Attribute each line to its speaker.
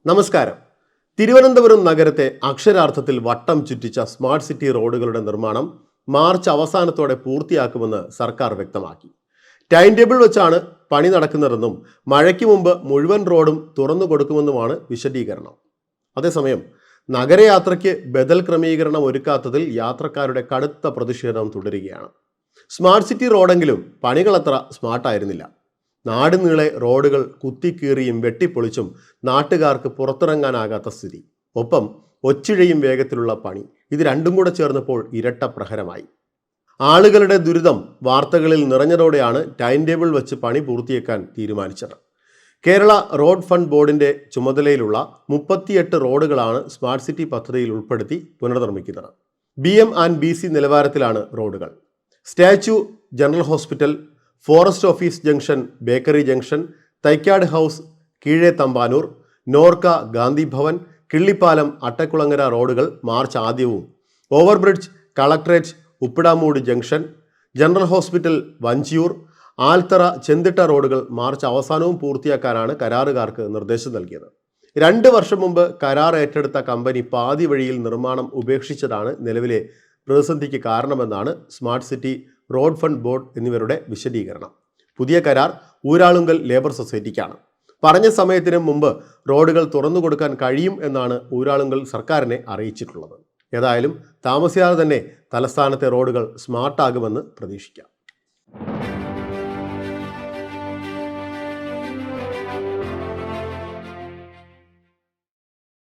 Speaker 1: നമസ്കാരം. തിരുവനന്തപുരം നഗരത്തെ അക്ഷരാർത്ഥത്തിൽ വട്ടം ചുറ്റിച്ച സ്മാർട്ട് സിറ്റി റോഡുകളുടെ നിർമ്മാണം മാർച്ച് അവസാനത്തോടെ പൂർത്തിയാക്കുമെന്ന് സർക്കാർ വ്യക്തമാക്കി. ടൈം ടേബിൾ വെച്ചാണ് പണി നടക്കുന്നതെന്നും മഴയ്ക്ക് മുമ്പ് മുഴുവൻ റോഡും തുറന്നു കൊടുക്കുമെന്നുമാണ് വിശദീകരണം. അതേസമയം നഗരയാത്രയ്ക്ക് ബദൽ ക്രമീകരണം ഒരുക്കാത്തതിൽ യാത്രക്കാരുടെ കടുത്ത പ്രതിഷേധം തുടരുകയാണ്. Smart city റോഡെങ്കിലും പണികളത്ര സ്മാർട്ടായിരുന്നില്ല. നാടുനീളെ റോഡുകൾ കുത്തിക്കീറിയും വെട്ടിപ്പൊളിച്ചും നാട്ടുകാർക്ക് പുറത്തിറങ്ങാനാകാത്ത സ്ഥിതി, ഒപ്പം ഒച്ചിഴയും വേഗത്തിലുള്ള പണി, ഇത് രണ്ടും കൂടെ ചേർന്നപ്പോൾ ഇരട്ട പ്രഹരമായി. ആളുകളുടെ ദുരിതം വാർത്തകളിൽ നിറഞ്ഞതോടെയാണ് ടൈം ടേബിൾ വെച്ച് പണി പൂർത്തിയാക്കാൻ തീരുമാനിച്ചത്. കേരള റോഡ് ഫണ്ട് ബോർഡിന്റെ ചുമതലയിലുള്ള 38 റോഡുകളാണ് സ്മാർട്ട് സിറ്റി പദ്ധതിയിൽ ഉൾപ്പെടുത്തി പുനർനിർമ്മിക്കുന്നത്. BM&BC നിലവാരത്തിലാണ് റോഡുകൾ. Statue general hospital, forest office junction, bakery junction, Thycaud house, കീഴേ തമ്പാനൂർ, നോർക്ക ഗാന്ധി ഭവൻ, കിള്ളിപ്പാലം, അട്ടക്കുളങ്ങര റോഡുകൾ മാർച്ച് ആദ്യവും, overbridge, collectorate, Uppidamoodu junction, general hospital, Vanchiyoor, Althara, Chenthitta റോഡുകൾ മാർച്ച് അവസാനവും പൂർത്തിയാക്കാനാണ് കരാറുകാർക്ക് നിർദ്ദേശം നൽകിയത്. 2 വർഷം മുമ്പ് കരാർ ഏറ്റെടുത്ത കമ്പനി പാതി വഴിയിൽ നിർമ്മാണം ഉപേക്ഷിച്ചതാണ് നിലവിലെ പ്രതിസന്ധിക്ക് കാരണമെന്നാണ് smart city, road fund board എന്നിവരുടെ വിശദീകരണം. പുതിയ കരാർ ഊരാളുങ്കൽ ലേബർ സൊസൈറ്റിക്കാണ്. പറഞ്ഞ സമയത്തിന് മുമ്പ് റോഡുകൾ തുറന്നു കൊടുക്കാൻ കഴിയും എന്നാണ് ഊരാളുങ്കൽ സർക്കാരിനെ അറിയിച്ചിട്ടുള്ളത്. ഏതായാലും താമസിയാതെ തന്നെ തലസ്ഥാനത്തെ റോഡുകൾ സ്മാർട്ടാകുമെന്ന് പ്രതീക്ഷിക്കാം.